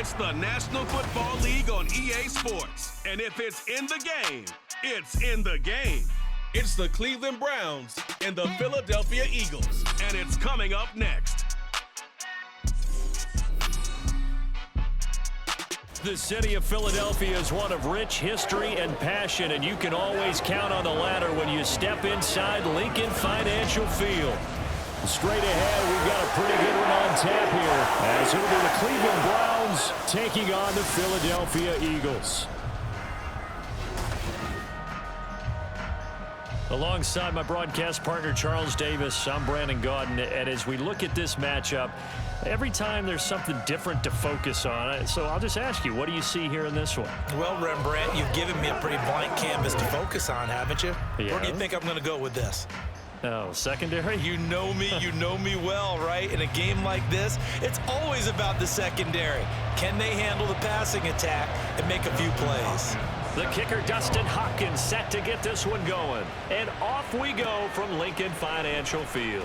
It's the National Football League on EA Sports. And if it's in the game, it's in the game. It's the Cleveland Browns and the Philadelphia Eagles. And it's coming up next. The city of Philadelphia is one of rich history and passion, and you can always count on the latter when you step inside Lincoln Financial Field. Straight ahead, we've got a pretty good one on tap here, as it'll be the Cleveland Browns taking on the Philadelphia Eagles. Alongside my broadcast partner, Charles Davis, I'm Brandon Gaudin, and as we look at this matchup, every time there's something different to focus on. So I'll just ask you, what do you see here in this one? Well, Rembrandt, you've given me a pretty blank canvas to focus on, haven't you? Yeah. Where do you think I'm going to go with this? Oh, secondary? You know me well, right? In a game like this, it's always about the secondary. Can they handle the passing attack and make a few plays? The kicker, Dustin Hopkins, set to get this one going. And off we go from Lincoln Financial Field.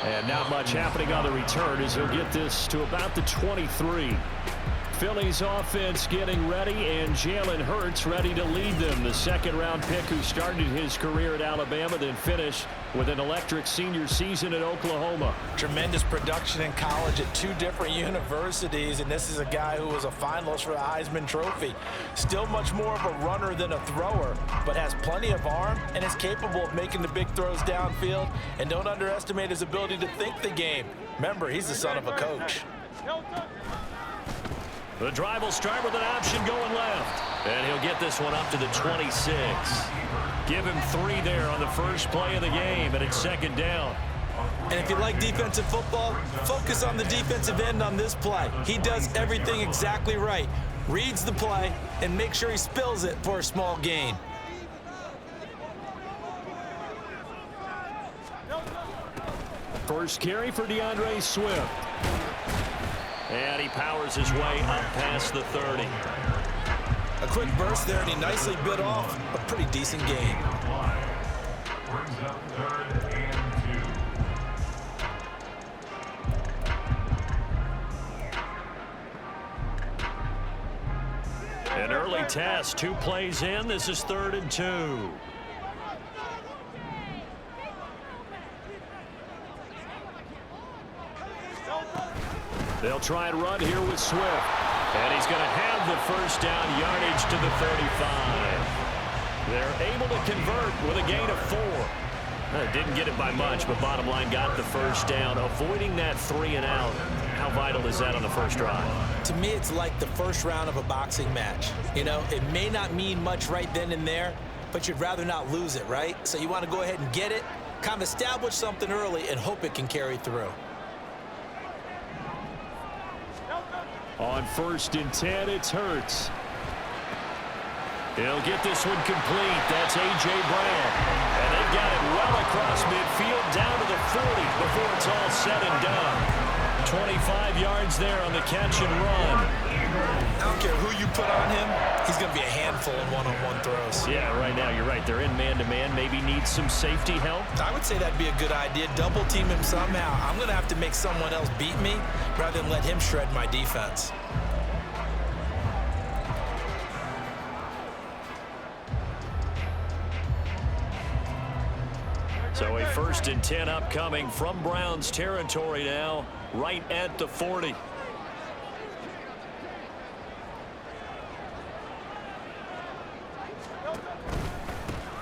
And not much happening on the return as he'll get this to about the 23. Philly's offense getting ready, and Jalen Hurts ready to lead them. The second-round pick who started his career at Alabama, then finished with an electric senior season at Oklahoma. Tremendous production in college at two different universities, and this is a guy who was a finalist for the Heisman Trophy. Still much more of a runner than a thrower, but has plenty of arm and is capable of making the big throws downfield. And don't underestimate his ability to think the game. Remember, he's the son of a coach. The drive will start with an option going left. And he'll get this one up to the 26. Give him 3 there on the first play of the game, and it's second down. And if you like defensive football, focus on the defensive end on this play. He does everything exactly right. Reads the play and makes sure he spills it for a small gain. First carry for DeAndre Swift. And he powers his way up past the 30. A quick burst there, and he nicely bit off a pretty decent gain. An early test, 2 plays in. This is 3rd and 2. They'll try and run here with Swift. And he's going to have the first down yardage to the 35. They're able to convert with a gain of 4. Didn't get it by much, but bottom line got the first down, avoiding that 3 and out. How vital is that on the first drive? To me, it's like the first round of a boxing match. You know, it may not mean much right then and there, but you'd rather not lose it, right? So you want to go ahead and get it, kind of establish something early, and hope it can carry through. On 1st and 10, it's Hurts. He'll get this one complete. That's A.J. Brown. And they've got it well across midfield down to the 40 before it's all said and done. 25 yards there on the catch and run. I don't care who you put on him, he's going to be a handful in one-on-one throws. Yeah, right now, you're right. They're in man-to-man. Maybe needs some safety help. I would say that'd be a good idea. Double team him somehow. I'm going to have to make someone else beat me rather than let him shred my defense. So a 1st and 10 upcoming from Browns territory now, right at the 40.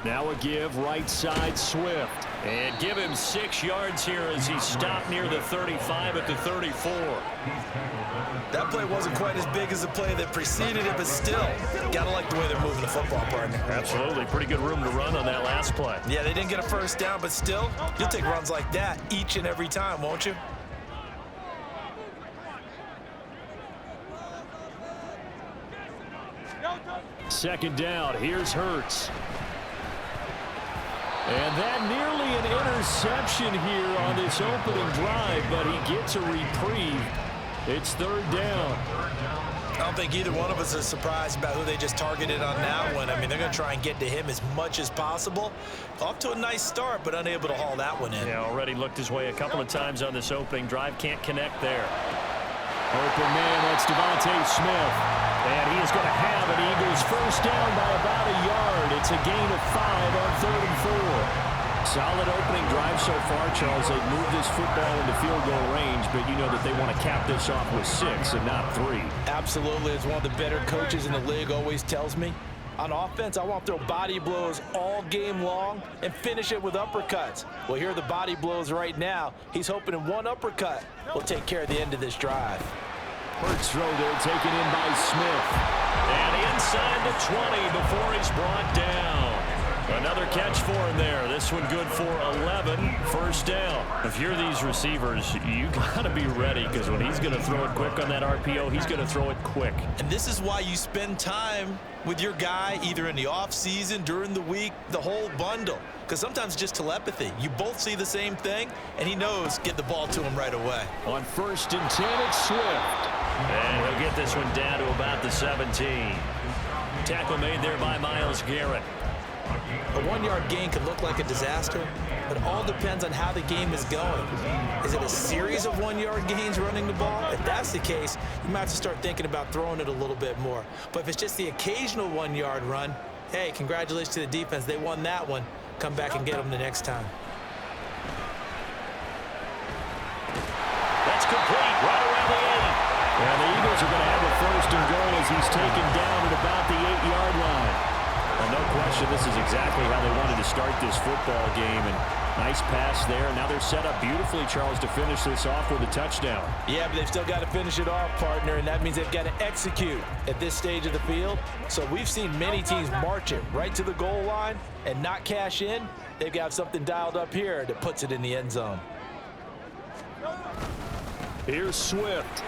Now a give right side Swift. And give him 6 yards here as he stopped near the 35 at the 34. That play wasn't quite as big as the play that preceded it, but still, gotta like the way they're moving the football, partner. Absolutely. Pretty good room to run on that last play. Yeah, they didn't get a first down, but still, you'll take runs like that each and every time, won't you? Second down. Here's Hurts. And that nearly an interception here on this opening drive, but he gets a reprieve. It's 3rd down. I don't think either one of us is surprised about who they just targeted on that one. I mean, they're going to try and get to him as much as possible. Off to a nice start, but unable to haul that one in. Yeah, already looked his way a couple of times on this opening drive. Can't connect there. Open man, that's Devontae Smith. And he is going to have an Eagles first down by about a yard. It's a gain of 5 on 3rd and 4. Solid opening drive so far, Charles. They've moved this football into field goal range, but you know that they want to cap this off with 6 and not 3. Absolutely. As one of the better coaches in the league always tells me, on offense, I want to throw body blows all game long and finish it with uppercuts. Well, here are the body blows right now. He's hoping in one uppercut will take care of the end of this drive. First throw there taken in by Smith. And inside the 20 before he's brought down. Another catch for him there. This one good for 11. First down. If you're these receivers, you got to be ready, because when he's going to throw it quick on that RPO, he's going to throw it quick. And this is why you spend time with your guy either in the offseason, during the week, the whole bundle. Because sometimes it's just telepathy. You both see the same thing, and he knows get the ball to him right away. On 1st and 10, it's Swift. And he'll get this one down to about the 17. Tackle made there by Myles Garrett. A 1-yard gain could look like a disaster, but it all depends on how the game is going. Is it a series of 1-yard gains running the ball? If that's the case, you might have to start thinking about throwing it a little bit more. But if it's just the occasional 1-yard run, hey, congratulations to the defense. They won that one. Come back and get them the next time. That's complete right around the 8. And the Eagles are going to have a 1st and goal as he's taken down at about the 8-yard line. Well, no question, this is exactly how they wanted to start this football game. And nice pass there. Now they're set up beautifully, Charles, to finish this off with a touchdown. Yeah, but they've still got to finish it off, partner, and that means they've got to execute at this stage of the field. So we've seen many teams march it right to the goal line and not cash in. They've got something dialed up here that puts it in the end zone. Here's Swift.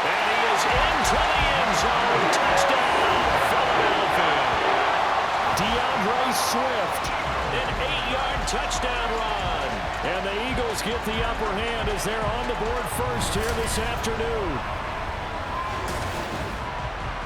And he is into the end zone. Touchdown, Philadelphia. DeAndre Swift, an 8-yard touchdown run. And the Eagles get the upper hand as they're on the board first here this afternoon.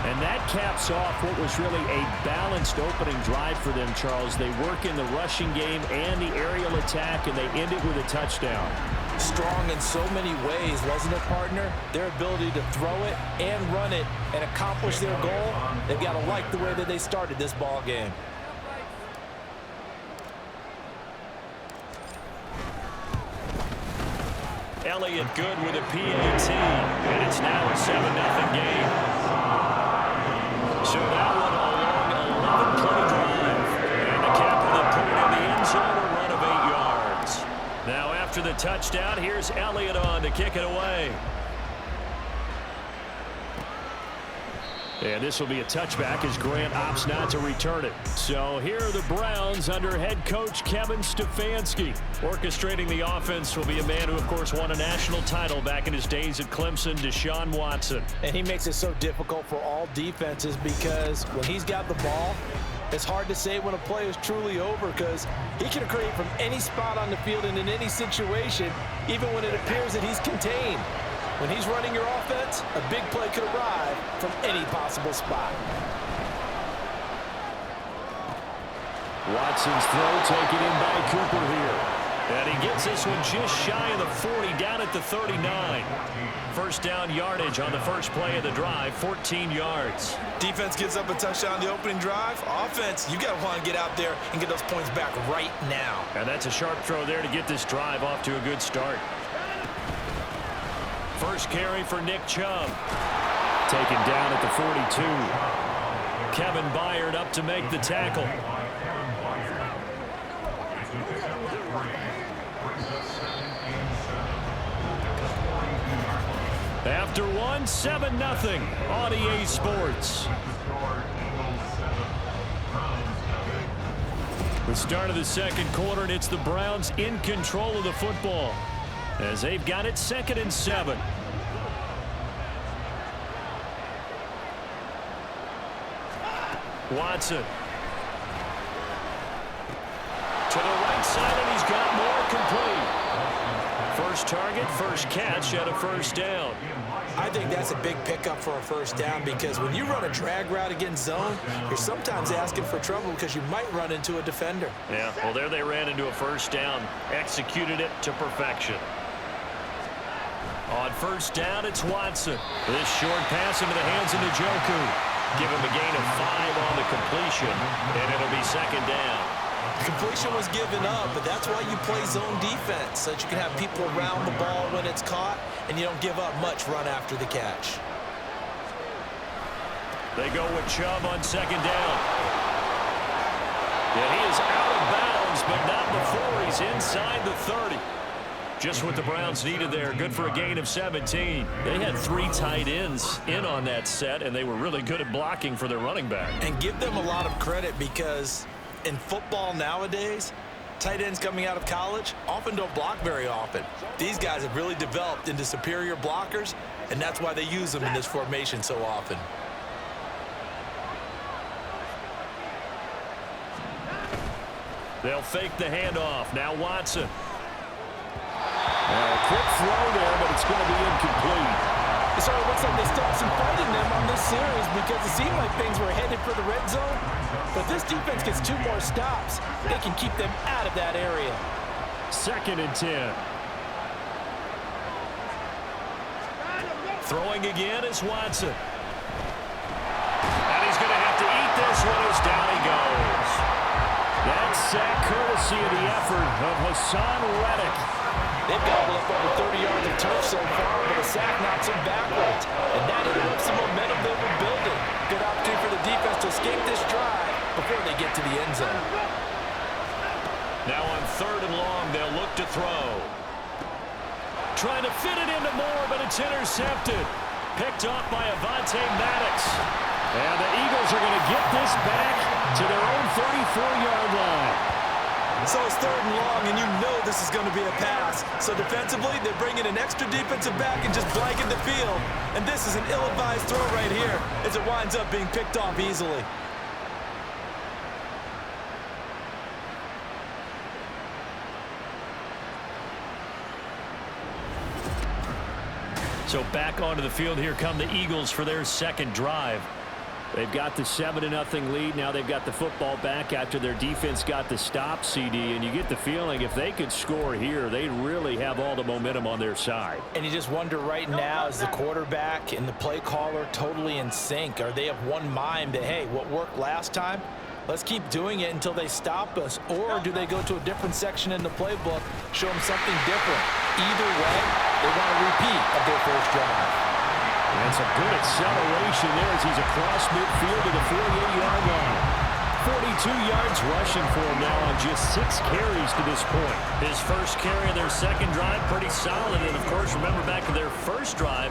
And that caps off what was really a balanced opening drive for them, Charles. They work in the rushing game and the aerial attack, and they end it with a touchdown. Strong in so many ways, wasn't it, partner? Their ability to throw it and run it and accomplish their goal, they've got to like the way that they started this ball game. Elliott good with a PAT, and it's now a 7-0 game. So that one a long 11-play drive. And the capper that put it in the end zone, a run of 8 yards. Now after the touchdown, here's Elliott on to kick it away. And this will be a touchback as Grant opts not to return it. So here are the Browns under head coach Kevin Stefanski. Orchestrating the offense will be a man who, of course, won a national title back in his days at Clemson, Deshaun Watson. And he makes it so difficult for all defenses because when he's got the ball, it's hard to say when a play is truly over because he can create from any spot on the field and in any situation, even when it appears that he's contained. When he's running your offense, a big play could arrive from any possible spot. Watson's throw taken in by Cooper here. And he gets this one just shy of the 40, down at the 39. First down yardage on the first play of the drive, 14 yards. Defense gives up a touchdown on the opening drive. Offense, you got to want to get out there and get those points back right now. And that's a sharp throw there to get this drive off to a good start. First carry for Nick Chubb. Taken down at the 42. Kevin Byard up to make the tackle. After one, 7-0 on EA Sports. The start of the second quarter, and it's the Browns in control of the football as they've got it 2nd and 7. Watson. To the right side, and he's got more complete. First target, first catch at a first down. I think that's a big pickup for a first down because when you run a drag route against zone, you're sometimes asking for trouble because you might run into a defender. Yeah, well, there they ran into a first down, executed it to perfection. On first down, it's Watson. This short pass into the hands of Njoku. Give him a gain of 5 on the completion, and it'll be second down. Completion was given up, but that's why you play zone defense, so that you can have people around the ball when it's caught, and you don't give up much run after the catch. They go with Chubb on second down. Yeah, he is out of bounds, but not before he's inside the 30. Just what the Browns needed there. Good for a gain of 17. They had 3 tight ends in on that set, and they were really good at blocking for their running back. And give them a lot of credit, because in football nowadays, tight ends coming out of college often don't block very often. These guys have really developed into superior blockers, and that's why they use them in this formation so often. They'll fake the handoff. Now Watson. A quick throw there, but it's going to be incomplete. So it looks like they stopped some fight in them on this series, because it seemed like things were headed for the red zone. But this defense gets 2 more stops. They can keep them out of that area. Second and 10. Throwing again is Watson. And he's going to have to eat this one as down he goes. That's sack courtesy of the effort of Hassan Reddick. They've gobbled up over 30 yards of turf so far, but a sack knocks them backwards. And that interrupts the momentum they were building. Good opportunity for the defense to escape this drive before they get to the end zone. Now on third and long, they'll look to throw. Trying to fit it into Moore, but it's intercepted. Picked off by Avonte Maddox. And the Eagles are going to get this back to their own 34-yard line. So it's third and long, and you know this is going to be a pass. So defensively, they bring in an extra defensive back and just blanket the field. And this is an ill-advised throw right here, as it winds up being picked off easily. So back onto the field, here come the Eagles for their second drive. They've got the 7-0 lead. Now they've got the football back after their defense got the stop, CD. And you get the feeling if they could score here, they really have all the momentum on their side. And you just wonder right now, is the quarterback and the play caller totally in sync? Are they of one mind that, hey, what worked last time, let's keep doing it until they stop us? Or do they go to a different section in the playbook, show them something different? Either way, they want a repeat of their first drive. And some good acceleration there as he's across midfield to the 48-yard line. 42 yards rushing for him now on just 6 carries to this point. His first carry of their second drive, pretty solid. And, of course, remember back to their first drive,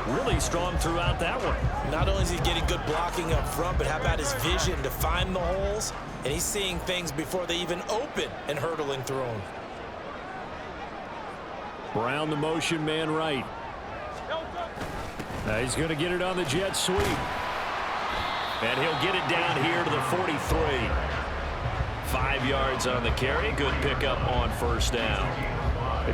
really strong throughout that one. Not only is he getting good blocking up front, but how about his vision to find the holes? And he's seeing things before they even open and hurdling through them. Brown the motion man right. Now he's going to get it on the jet sweep. And he'll get it down here to the 43. 5 yards on the carry. Good pickup on first down.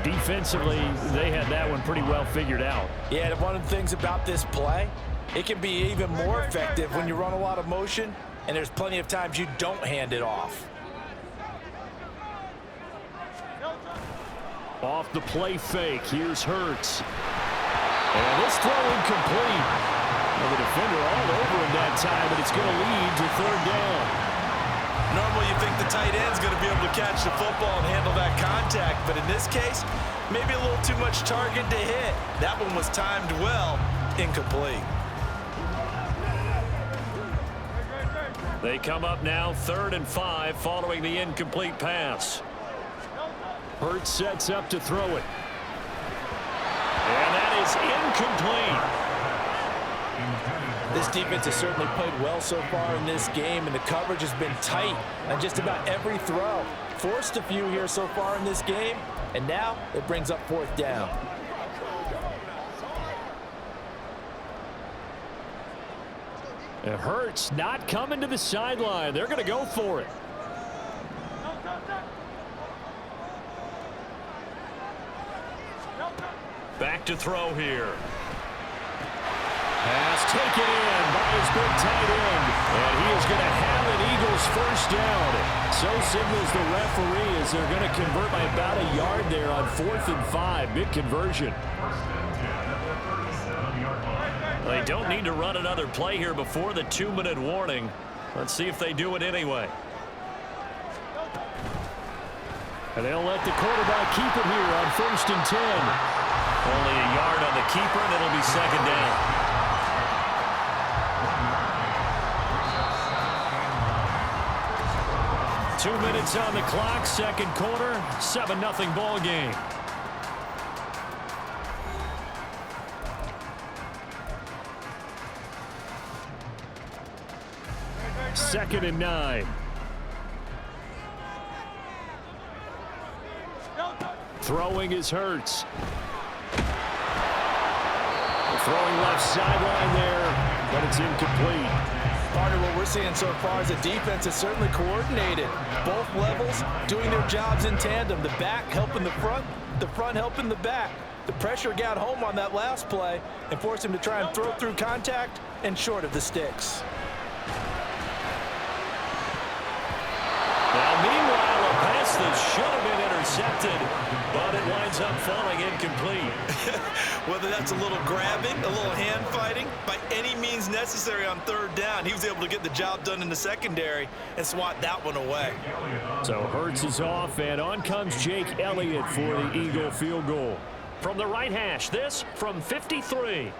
Defensively, they had that one pretty well figured out. Yeah, and one of the things about this play, it can be even more effective when you run a lot of motion, and there's plenty of times you don't hand it off. Off the play fake. Here's Hurts. And this throw incomplete. Well, the defender all over him that time, but it's going to lead to third down. Normally you think the tight end's going to be able to catch the football and handle that contact, but in this case, maybe a little too much target to hit. That one was timed well, incomplete. They come up now 3rd and 5 following the incomplete pass. Hurts sets up to throw it. And that is incomplete. This defense has certainly played well so far in this game, and the coverage has been tight on just about every throw. Forced a few here so far in this game, and now it brings up 4th down. It hurts not coming to the sideline. They're going to go for it. Back to throw here. Pass taken in by his big tight end. And he is going to have an Eagles first down. So signals the referee as they're going to convert by about a yard there on 4th and 5. Big conversion. They don't need to run another play here before the 2-minute warning. Let's see if they do it anyway. And they'll let the quarterback keep it here on 1st and 10. Only a yard on the keeper, and it'll be 2nd down. Two minutes on the clock, second quarter, 7-0 ball game. Second and 9. Throwing is Hurts. Throwing left sideline there, but it's incomplete. Part of what we're seeing so far is the defense is certainly coordinated. Both levels doing their jobs in tandem. The back helping the front helping the back. The pressure got home on that last play and forced him to try and throw through contact and short of the sticks. Now, meanwhile, a pass that should have been intercepted, but it winds up falling incomplete. Whether that's a little grabbing, a little hand fighting, by any means necessary on 3rd down, he was able to get the job done in the secondary and swat that one away. So Hurts is off, and on comes Jake Elliott for the Eagle field goal. From the right hash, this from 53.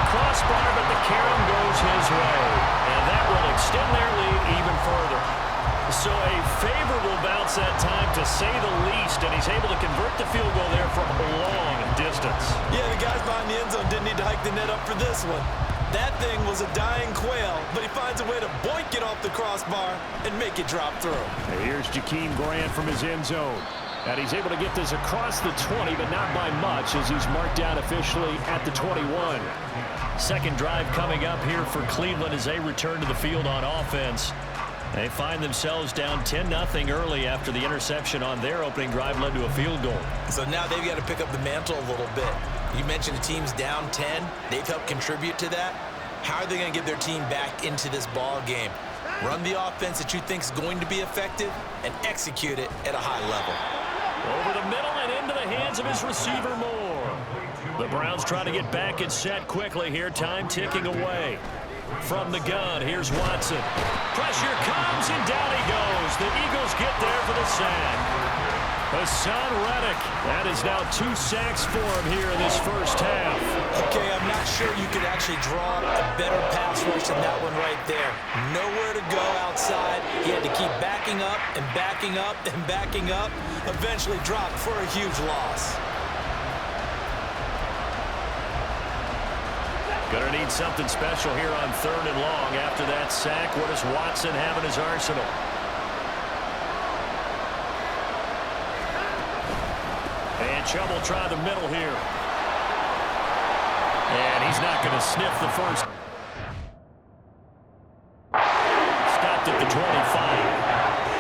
Crossbar, but the carom goes his way, and that will extend their lead even further. So a favorable bounce that time, to say the least, and he's able to convert the field goal there from a long distance. Yeah, the guys behind the end zone didn't need to hike the net up for this one. That thing was a dying quail, but he finds a way to boink it off the crossbar and make it drop through. And here's Jakeem Grant from his end zone. And he's able to get this across the 20, but not by much, as he's marked down officially at the 21. Second drive coming up here for Cleveland as they return to the field on offense. They find themselves down 10-0 early after the interception on their opening drive led to a field goal. So now they've got to pick up the mantle a little bit. You mentioned the team's down 10. They've helped contribute to that. How are they going to get their team back into this ball game? Run the offense that you think is going to be effective and execute it at a high level. Over the middle and into the hands of his receiver, Moore. The Browns try to get back and set quickly here. Time ticking away. From the gun, here's Watson. Pressure comes, and down he goes. The Eagles get there for the sack. Hassan Reddick. That is now 2 sacks for him here in this first half. Okay, I'm not sure you could actually draw a better pass rush than that one right there. Nowhere to go outside. He had to keep backing up and backing up and backing up. Eventually dropped for a huge loss. Gonna need something special here on 3rd and long. After that sack, what does Watson have in his arsenal? And Chubb will try the middle here. And he's not going to sniff the first. Stopped at the 25.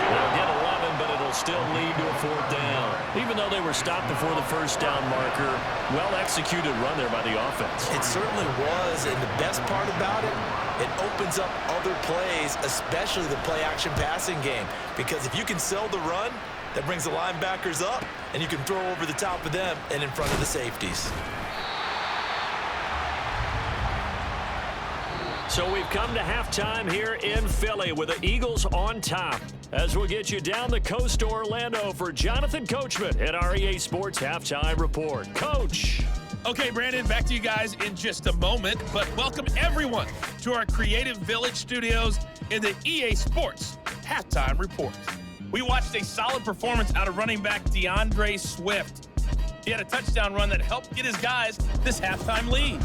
They'll get 11, but it'll still lead to a 4th down. Even though they were stopped before the first down marker, well-executed run there by the offense. It certainly was, and the best part about it, it opens up other plays, especially the play-action passing game. Because if you can sell the run, that brings the linebackers up, and you can throw over the top of them and in front of the safeties. So we've come to halftime here in Philly with the Eagles on top. As we'll get you down the coast to Orlando for Jonathan Coachman at our EA Sports Halftime Report. Coach. Okay, Brandon, back to you guys in just a moment, but welcome everyone to our Creative Village studios in the EA Sports Halftime Report. We watched a solid performance out of running back DeAndre Swift. He had a touchdown run that helped get his guys this halftime lead.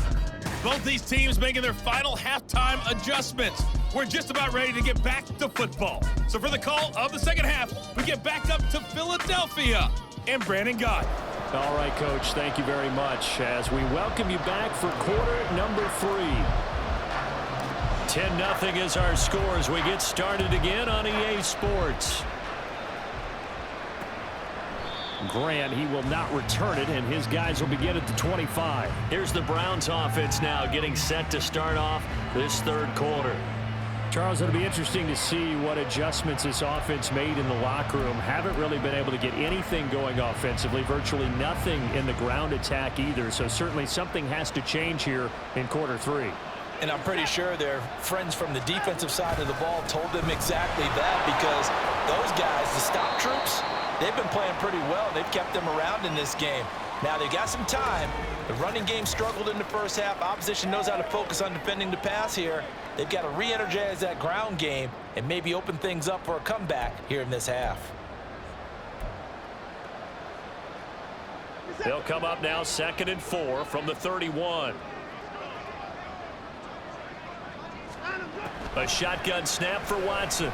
Both these teams making their final halftime adjustments. We're just about ready to get back to football. So for the call of the second half, we get back up to Philadelphia and Brandon Gott. All right, Coach, thank you very much as we welcome you back for quarter number 3. 10-0 is our score as we get started again on EA Sports. Grant, he will not return it, and his guys will begin at the 25. Here's the Browns offense now getting set to start off this third quarter. Charles, it'll be interesting to see what adjustments this offense made in the locker room. Haven't really been able to get anything going offensively, virtually nothing in the ground attack either. So certainly something has to change here in quarter 3. And I'm pretty sure their friends from the defensive side of the ball told them exactly that, because those guys, the stop troops, they've been playing pretty well. They've kept them around in this game. Now they've got some time. The running game struggled in the first half. Opposition knows how to focus on defending the pass here. They've got to re-energize that ground game and maybe open things up for a comeback here in this half. They'll come up now 2nd and 4 from the 31. A shotgun snap for Watson.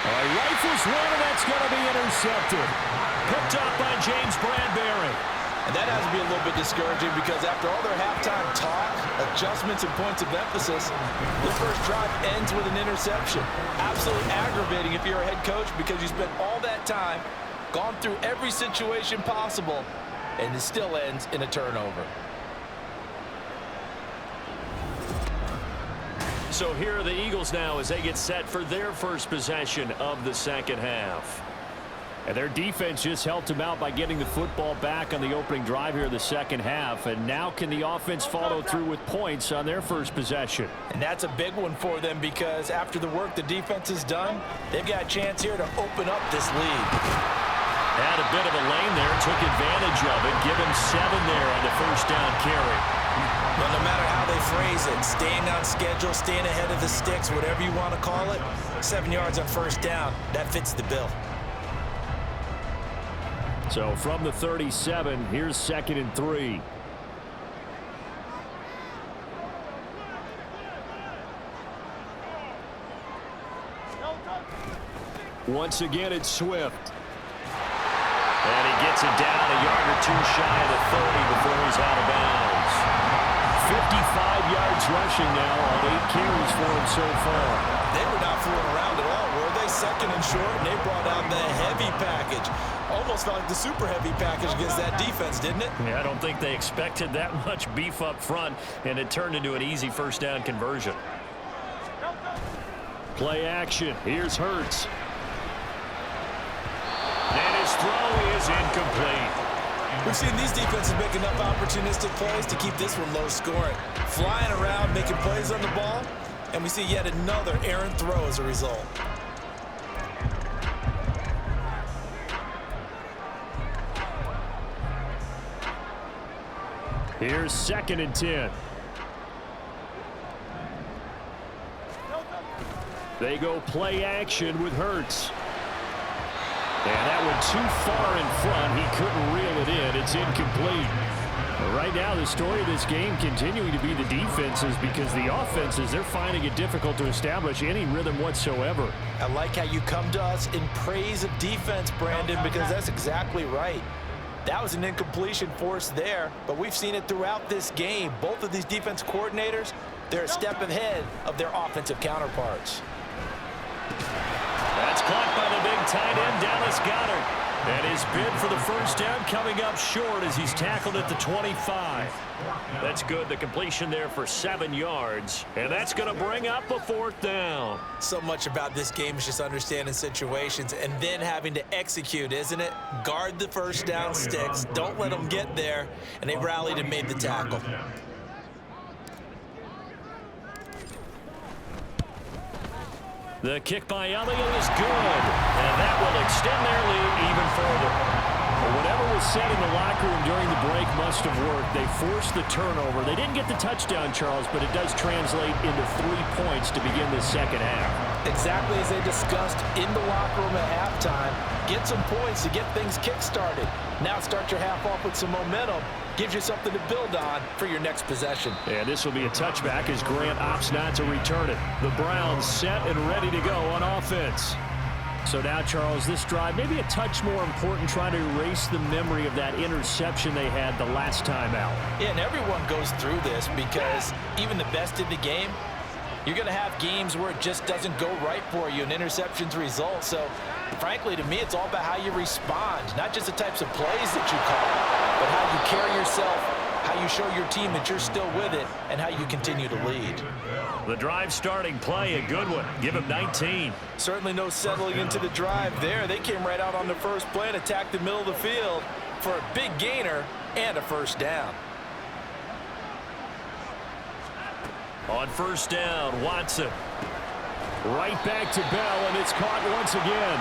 Rifles one, and that's going to be intercepted. Picked up by James Bradbury. And that has to be a little bit discouraging, because after all their halftime talk, adjustments, and points of emphasis, the first drive ends with an interception. Absolutely aggravating if you're a head coach, because you spent all that time, gone through every situation possible, and it still ends in a turnover. So here are the Eagles now as they get set for their first possession of the second half. And their defense just helped them out by getting the football back on the opening drive here in the second half. And now can the offense follow through with points on their first possession? And that's a big one for them, because after the work the defense has done, they've got a chance here to open up this lead. Had a bit of a lane there, took advantage of it, give him 7 there on the first down carry. Well, no matter how they phrase it, staying on schedule, staying ahead of the sticks, whatever you want to call it, 7 yards on first down, that fits the bill. So from the 37, here's 2nd and 3. Once again, it's Swift. And he gets it down a yard or 2 shy of the 30 before he's out of bounds. 55 yards rushing now on 8 carries for him so far. They were not fooling around at all, were they? 2nd and short, and they brought out the heavy package. Almost felt like the super heavy package against that defense, didn't it? Yeah, I don't think they expected that much beef up front, and it turned into an easy first down conversion. Play action. Here's Hurts. And his throw is incomplete. We've seen these defenses make enough opportunistic plays to keep this one low scoring. Flying around, making plays on the ball, and we see yet another errant throw as a result. Here's 2nd and 10. They go play action with Hurts. And that went too far in front. He couldn't reel it in. It's incomplete. Right now, the story of this game continuing to be the defenses, because the offenses, they're finding it difficult to establish any rhythm whatsoever. I like how you come to us in praise of defense, Brandon, because that's exactly right. That was an incompletion forced there, but we've seen it throughout this game. Both of these defense coordinators, they're a step ahead of their offensive counterparts. That's caught by the big tight end, Dallas Goedert. And his bid for the first down coming up short as he's tackled at the 25. That's good. The completion there for 7 yards. And that's going to bring up a 4th down. So much about this game is just understanding situations and then having to execute, isn't it? Guard the first down sticks. Don't let them get there. And they rallied and made the tackle. The kick by Elliott is good, and that will extend their lead even further. Well, whatever was said in the locker room during the break must have worked. They forced the turnover. They didn't get the touchdown, Charles, but it does translate into 3 points to begin the second half. Exactly as they discussed in the locker room at halftime. Get some points to get things kick-started. Now start your half off with some momentum. Gives you something to build on for your next possession. And this will be a touchback as Grant opts not to return it. The Browns set and ready to go on offense. So now, Charles, this drive maybe a touch more important, trying to erase the memory of that interception they had the last time out. Yeah, and everyone goes through this, because even the best in the game, you're going to have games where it just doesn't go right for you and interceptions result. So Frankly, to me, it's all about how you respond, not just the types of plays that you call, but how you carry yourself, how you show your team that you're still with it, and how you continue to lead. The drive starting play, a good one. Give him 19. Certainly no settling into the drive there. They came right out on the first play and attacked the middle of the field for a big gainer and a first down. On first down, Watson. Right back to Bell, and it's caught once again.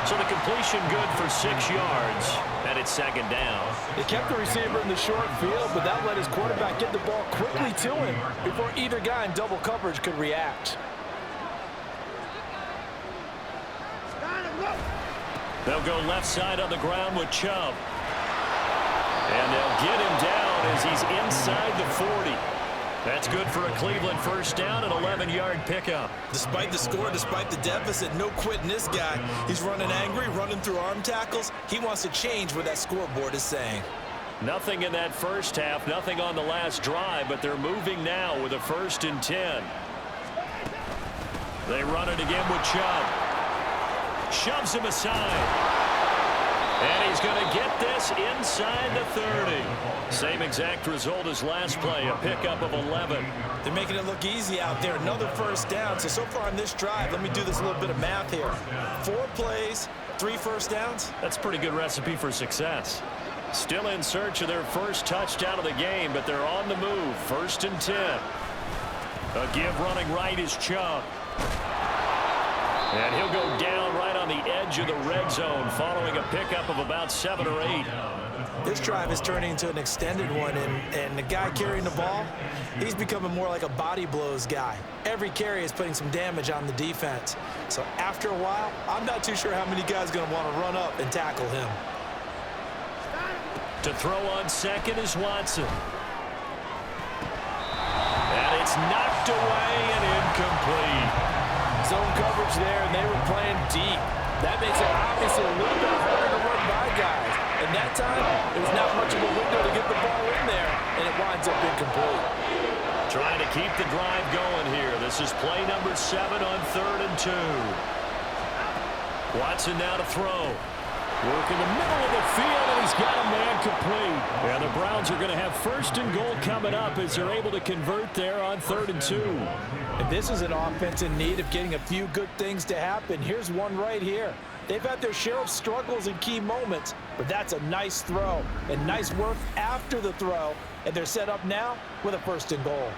So the completion good for 6 yards, and it's second down. They kept the receiver in the short field, but that let his quarterback get the ball quickly to him before either guy in double coverage could react. They'll go left side on the ground with Chubb. And they'll get him down as he's inside the 40. That's good for a Cleveland first down, an 11-yard pickup. Despite the score, despite the deficit, no quitting this guy. He's running angry, running through arm tackles. He wants to change what that scoreboard is saying. Nothing in that first half, nothing on the last drive, but they're moving now with a 1st and 10. They run it again with Chubb. Shoves him aside. And he's going to get this inside the 30. Same exact result as last play, a pickup of 11. They're making it look easy out there. Another first down. So far on this drive, let me do this little bit of math here. 4 plays, 3 first downs. That's a pretty good recipe for success. Still in search of their first touchdown of the game, but they're on the move. 1st and 10. A give running right is Chubb. And he'll go down right on the edge of the red zone following a pickup of about 7 or 8. This drive is turning into an extended one, and the guy carrying the ball, he's becoming more like a body blows guy. Every carry is putting some damage on the defense. So after a while, I'm not too sure how many guys are going to want to run up and tackle him. To throw on second is Watson. And it's knocked away and incomplete. Zone coverage there, and they were playing deep. That makes it obviously a little bit harder to run by guys. And that time, there was not much of a window to get the ball in there, and it winds up incomplete. Trying to keep the drive going here. This is play number 7 on 3rd and 2. Watson now to throw. Work in the middle of the field, and he's got a man complete. And the Browns are going to have 1st and goal coming up as they're able to convert there on 3rd and 2. And this is an offense in need of getting a few good things to happen. Here's one right here. They've had their share of struggles in key moments, but that's a nice throw and nice work after the throw. And they're set up now with a 1st and goal.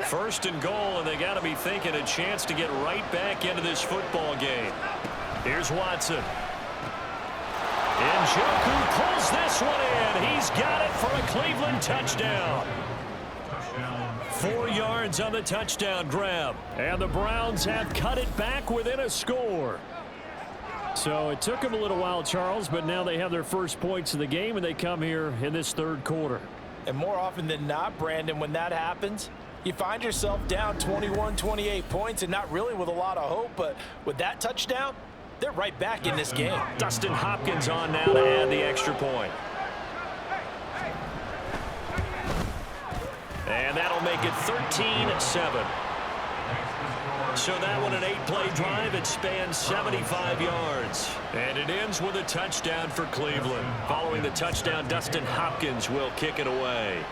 First and goal, and they got to be thinking a chance to get right back into this football game. Here's Watson. Njoku pulls this one in. He's got it for a Cleveland touchdown. 4 yards on the touchdown grab. And the Browns have cut it back within a score. So it took them a little while, Charles, but now they have their first points of the game, and they come here in this 3rd quarter. And more often than not, Brandon, when that happens, you find yourself down 21, 28 points, and not really with a lot of hope, but with that touchdown, they're right back in this game. Dustin Hopkins on now to add the extra point. And that'll make it 13-7. So that one, an 8-play drive. It spans 75 yards. And it ends with a touchdown for Cleveland. Following the touchdown, Dustin Hopkins will kick it away.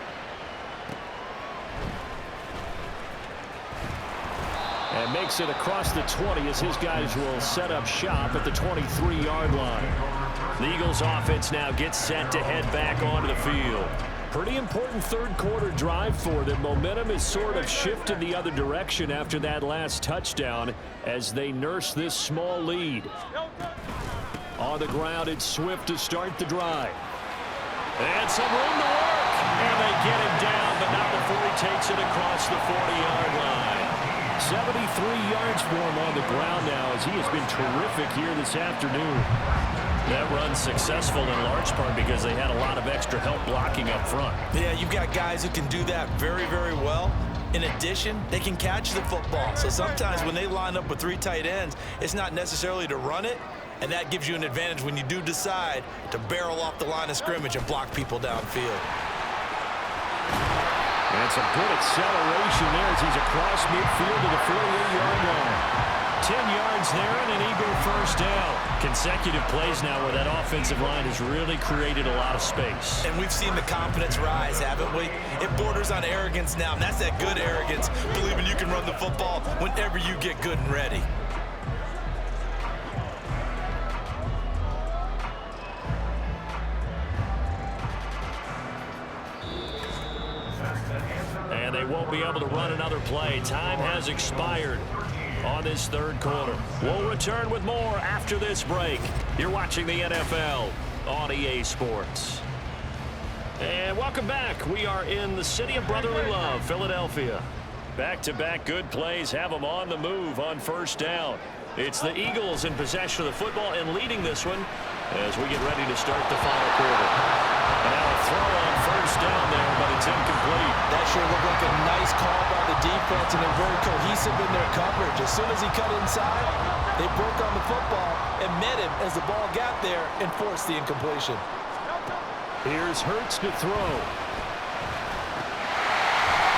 And makes it across the 20 as his guys will set up shop at the 23-yard line. The Eagles offense now gets set to head back onto the field. Pretty important 3rd quarter drive for them. Momentum is sort of shifted the other direction after that last touchdown as they nurse this small lead. On the ground, it's Swift to start the drive. And some room to work. And they get him down, but not before he takes it across the 40-yard line. 73 yards for him on the ground now as he has been terrific here this afternoon. That run's successful in large part because they had a lot of extra help blocking up front. Yeah, you've got guys who can do that very, very well. In addition, they can catch the football. So sometimes when they line up with 3 tight ends, it's not necessarily to run it. And that gives you an advantage when you do decide to barrel off the line of scrimmage and block people downfield. And some good acceleration there as he's across midfield to the 48-yard line. 10 yards there and an Eagle first down. Consecutive plays now where that offensive line has really created a lot of space. And we've seen the confidence rise, haven't we? It borders on arrogance now, and that's that good arrogance, believing you can run the football whenever you get good and ready. And they won't be able to run another play. Time has expired on this third quarter. We'll return with more after this break. You're watching the NFL on EA Sports. And welcome back. We are in the city of brotherly love, Philadelphia. Back-to-back good plays have them on the move on first down. It's the Eagles in possession of the football and leading this one as we get ready to start the final quarter. And now a throw on first down there, but it's incomplete. That sure looked like a nice call by the defense, and they're very cohesive in their coverage. As soon as he cut inside, they broke on the football and met him as the ball got there and forced the incompletion. Here's Hurts to throw.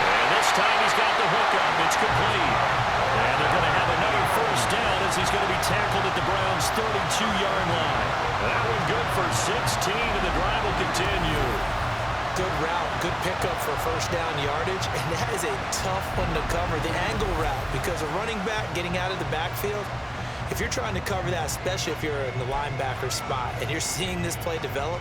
And this time he's got the hook up. It's complete. And they're going to have another first down as he's going to be tackled at the Browns' 32-yard line. That one good for 16, and the drive will continue. Good route, good pickup for first down yardage, and that is a tough one to cover, the angle route, because a running back getting out of the backfield, if you're trying to cover that, especially if you're in the linebacker spot and you're seeing this play develop,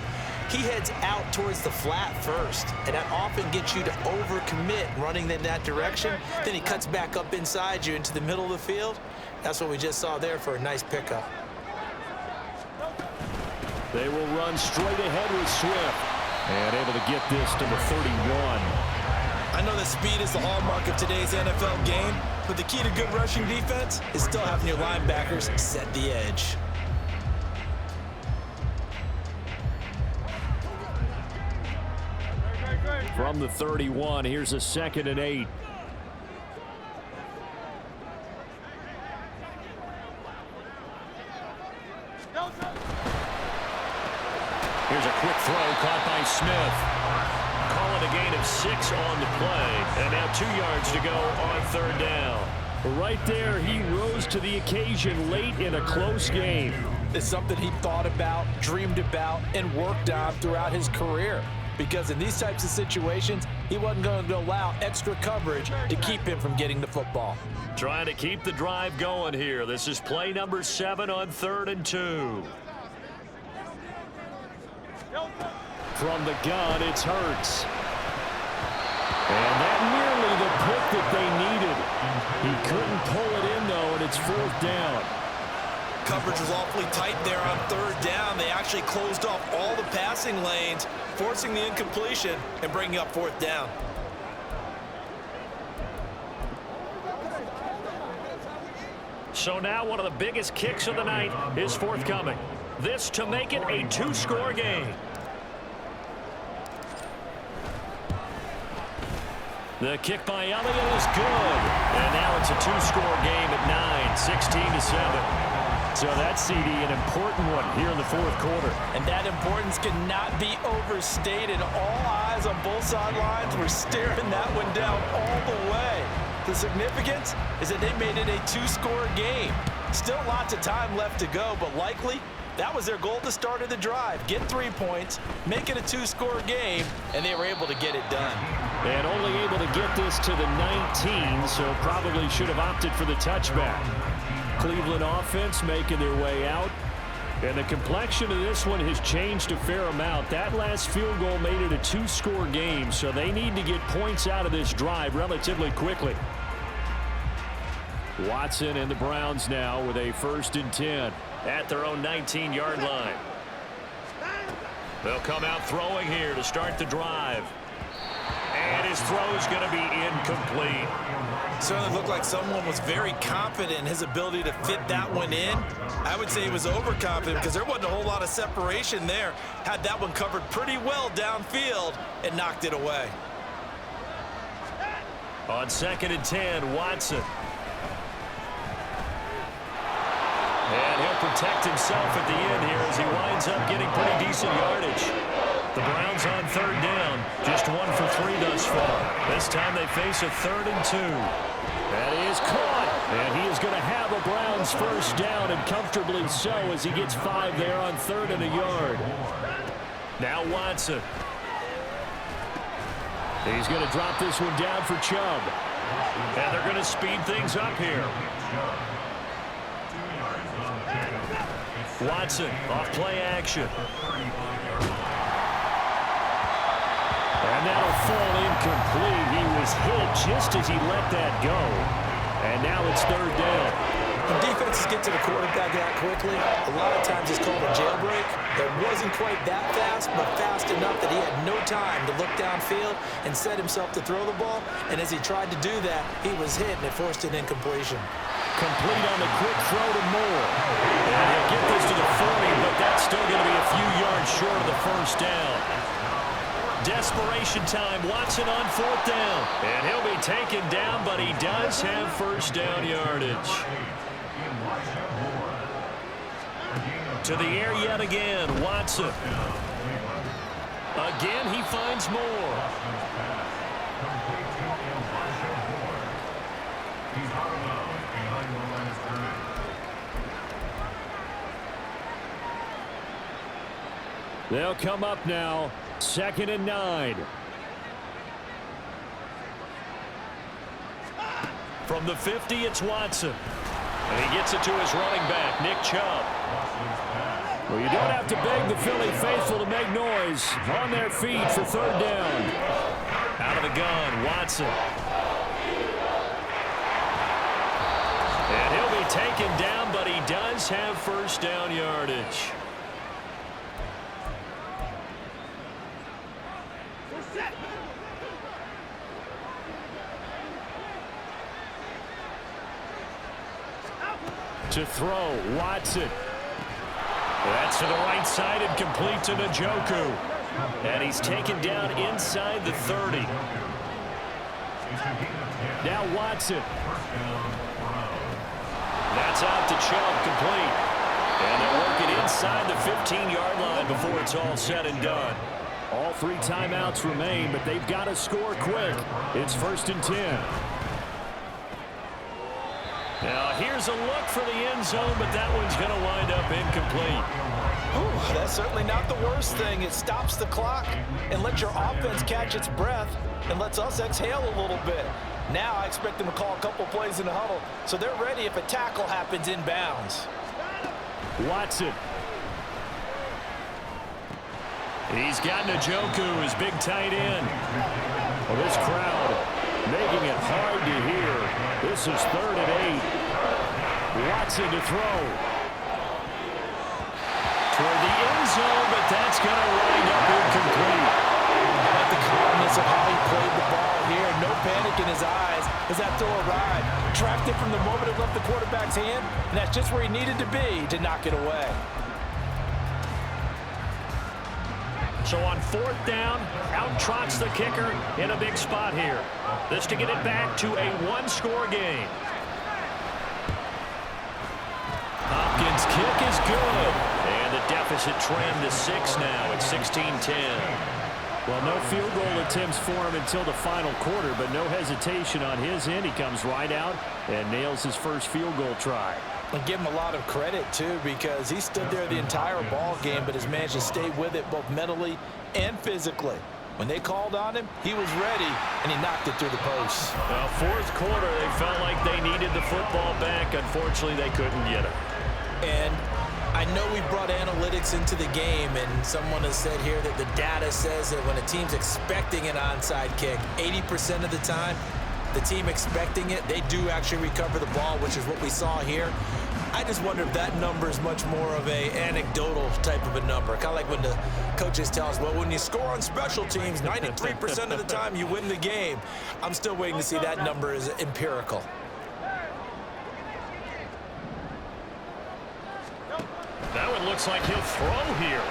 he heads out towards the flat first, and that often gets you to overcommit running in that direction. Then he cuts back up inside you into the middle of the field. That's what we just saw there for a nice pickup. They will run straight ahead with Swift. And able to get this to the 31. I know that speed is the hallmark of today's NFL game, but the key to good rushing defense is still having your linebackers set the edge. From the 31, here's a 2nd and 8. Here's a quick throw caught by Smith. Call it a gain of 6 on the play. And now 2 yards to go on third down. Right there, he rose to the occasion late in a close game. It's something he thought about, dreamed about, and worked on throughout his career. Because in these types of situations, he wasn't going to allow extra coverage to keep him from getting the football. Trying to keep the drive going here. This is play number 7 on 3rd and 2. From the gun, it's Hurts. And that nearly the pick that they needed. He couldn't pull it in, though, and it's 4th down. Coverage was awfully tight there on 3rd down. They actually closed off all the passing lanes, forcing the incompletion and bringing up 4th down. So now one of the biggest kicks of the night is forthcoming. This to make it a 2-score game. The kick by Elliott is good. And now it's a 2-score game at 9, 16-7. So that's, CD, an important one here in the 4th quarter. And that importance cannot be overstated. All eyes on both sidelines were staring that one down all the way. The significance is that they made it a 2-score game. Still lots of time left to go, but likely that was their goal at the start of the drive. Get 3 points, make it a 2-score game, and they were able to get it done. And only able to get this to the 19, so probably should have opted for the touchback. Cleveland offense making their way out. And the complexion of this one has changed a fair amount. That last field goal made it a 2-score game, so they need to get points out of this drive relatively quickly. Watson and the Browns now with a 1st and 10 at their own 19-yard line. They'll come out throwing here to start the drive. And his throw is going to be incomplete. Certainly looked like someone was very confident in his ability to fit that one in. I would say he was overconfident because there wasn't a whole lot of separation there. Had that one covered pretty well downfield and knocked it away. On 2nd and 10, Watson. And he'll protect himself at the end here as he winds up getting pretty decent yardage. The Browns on third down, just 1 for 3 thus far. This time they face a 3rd and 2. That is caught, and he is going to have a Browns first down, and comfortably so as he gets 5 there on 3rd and a yard. Now Watson. He's going to drop this one down for Chubb. And they're going to speed things up here. Watson off play action. And that'll fall incomplete. He was hit just as he let that go. And now it's 3rd down. When defenses get to the quarterback that quickly, a lot of times it's called a jailbreak. It wasn't quite that fast, but fast enough that he had no time to look downfield and set himself to throw the ball. And as he tried to do that, he was hit, and it forced an incompletion. Complete on the quick throw to Moore. And he'll get this to the 40, but that's still going to be a few yards short of the first down. Desperation time. Watson on 4th down. And he'll be taken down, but he does have first down yardage. To the air yet again, Watson. Again, he finds Moore. They'll come up now, 2nd and 9. From the 50, it's Watson. And he gets it to his running back, Nick Chubb. Well, you don't have to beg the Philly faithful to make noise. On their feet for 3rd down. Out of the gun, Watson. And he'll be taken down, but he does have first down yardage. To throw, Watson. That's to the right side and complete to Njoku. And he's taken down inside the 30. Now Watson. That's out to Chubb, complete. And they'll work it inside the 15-yard line before it's all said and done. All 3 timeouts remain, but they've got to score quick. It's 1st and 10. Now, here's a look for the end zone, but that one's going to wind up incomplete. Ooh, that's certainly not the worst thing. It stops the clock and lets your offense catch its breath and lets us exhale a little bit. Now I expect them to call a couple plays in the huddle, so they're ready if a tackle happens inbounds. Watson. He's got Njoku, his big tight end. Well, this crowd making it hard to hear. This is 3rd and 8. Watson to throw. Toward the end zone, but that's going to wind up incomplete. I like the calmness of how he played the ball here. No panic in his eyes as that throw arrived. Tracked it from the moment it left the quarterback's hand, and that's just where he needed to be to knock it away. So on 4th down, out trots the kicker in a big spot here. This to get it back to a 1-score game. Hopkins' kick is good. And the deficit trimmed to 6 now. It's 16-10. Well, no field goal attempts for him until the final quarter, but no hesitation on his end. He comes right out and nails his first field goal try. And give him a lot of credit, too, because he stood there the entire ball game but has managed to stay with it both mentally and physically. When they called on him, he was ready, and he knocked it through the posts. Well, 4th quarter, they felt like they needed the football back. Unfortunately, they couldn't get it. And I know we brought analytics into the game, and someone has said here that the data says that when a team's expecting an onside kick, 80% of the time, the team expecting it, they do actually recover the ball, which is what we saw here. I just wonder if that number is much more of a anecdotal type of a number. Kind of like when the coaches tell us, well, when you score on special teams, 93% of the time you win the game. I'm still waiting to see that number is empirical. That one looks like he'll throw here.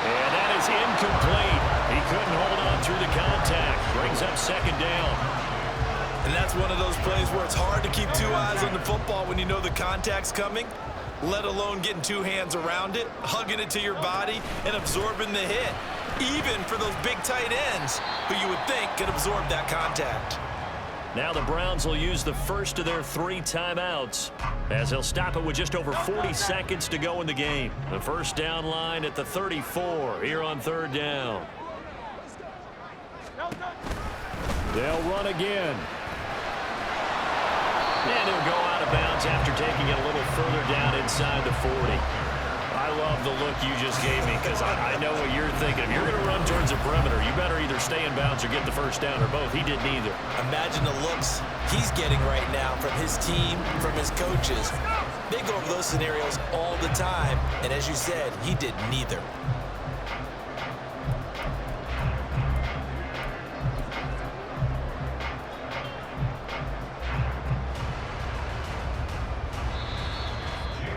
And that is incomplete. He couldn't hold on through the contact. Brings up 2nd down. And that's one of those plays where it's hard to keep two eyes on the football when you know the contact's coming, let alone getting two hands around it, hugging it to your body, and absorbing the hit, even for those big tight ends who you would think could absorb that contact. Now the Browns will use the first of their 3 timeouts as they'll stop it with just over 40 seconds to go in the game. The first down line at the 34 here on 3rd down. They'll run again. And he'll go out of bounds after taking it a little further down inside the 40. I love the look you just gave me because I know what you're thinking. If you're going to run towards the perimeter, you better either stay in bounds or get the first down, or both. He did neither. Imagine the looks he's getting right now from his team, from his coaches. They go over those scenarios all the time, and as you said, he did neither.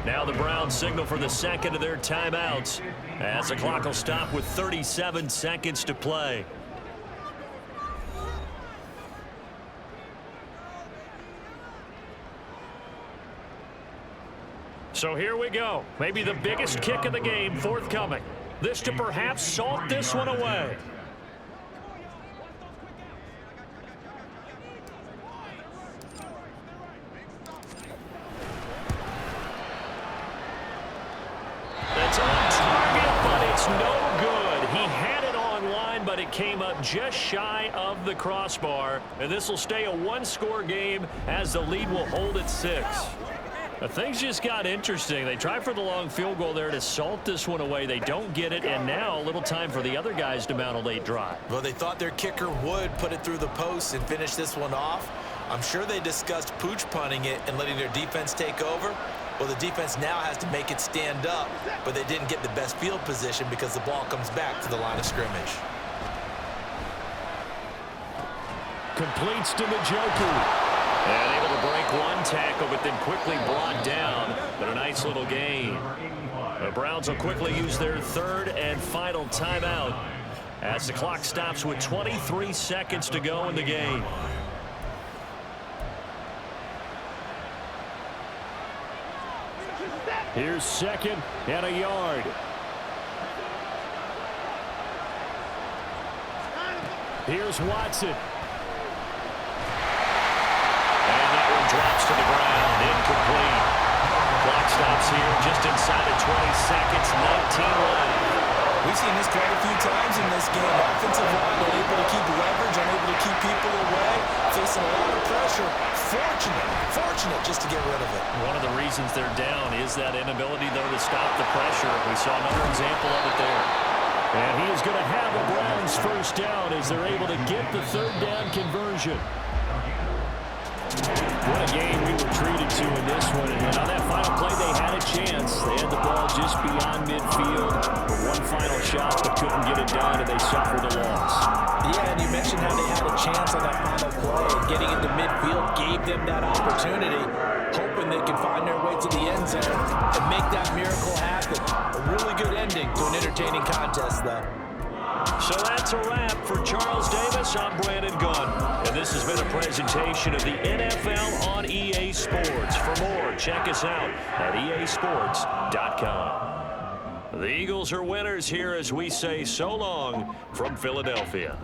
Now the Browns signal for the second of their timeouts as the clock will stop with 37 seconds to play. So here we go. Maybe the biggest kick of the game forthcoming. This to perhaps salt this one away. That's on target, but it's no good. He had it online, but it came up just shy of the crossbar. And this will stay a one-score game as the lead will hold at 6. But things just got interesting. They try for the long field goal there to salt this one away. They don't get it, and now a little time for the other guys to mount a late drive. Well, they thought their kicker would put it through the post and finish this one off. I'm sure they discussed pooch punting it and letting their defense take over. Well, the defense now has to make it stand up, but they didn't get the best field position because the ball comes back to the line of scrimmage. Completes to Njoku. And able to break one tackle, but then quickly brought down. But a nice little gain. The Browns will quickly use their 3rd and final timeout as the clock stops with 23 seconds to go in the game. Here's 2nd and a yard. Here's Watson. Drops to the ground, incomplete. Clock stops here just inside of 20 seconds, 19 left. We've seen this quite a few times in this game. Offensive line unable to keep leverage, unable to keep people away, facing a lot of pressure. Fortunate just to get rid of it. One of the reasons they're down is that inability, though, to stop the pressure. We saw another example of it there. And he is going to have the Browns first down as they're able to get the 3rd down conversion. What a game we were treated to in this one. And on that final play, they had a chance. They had the ball just beyond midfield for one final shot, but couldn't get it done, and they suffered a loss. Yeah, and you mentioned how they had a chance on that final play. Getting into midfield gave them that opportunity, hoping they could find their way to the end zone and make that miracle happen. A really good ending to an entertaining contest, though. So that's a wrap for Charles Davis. I'm Brandon Gunn. And this has been a presentation of the NFL on EA Sports. For more, check us out at easports.com. The Eagles are winners here as we say so long from Philadelphia.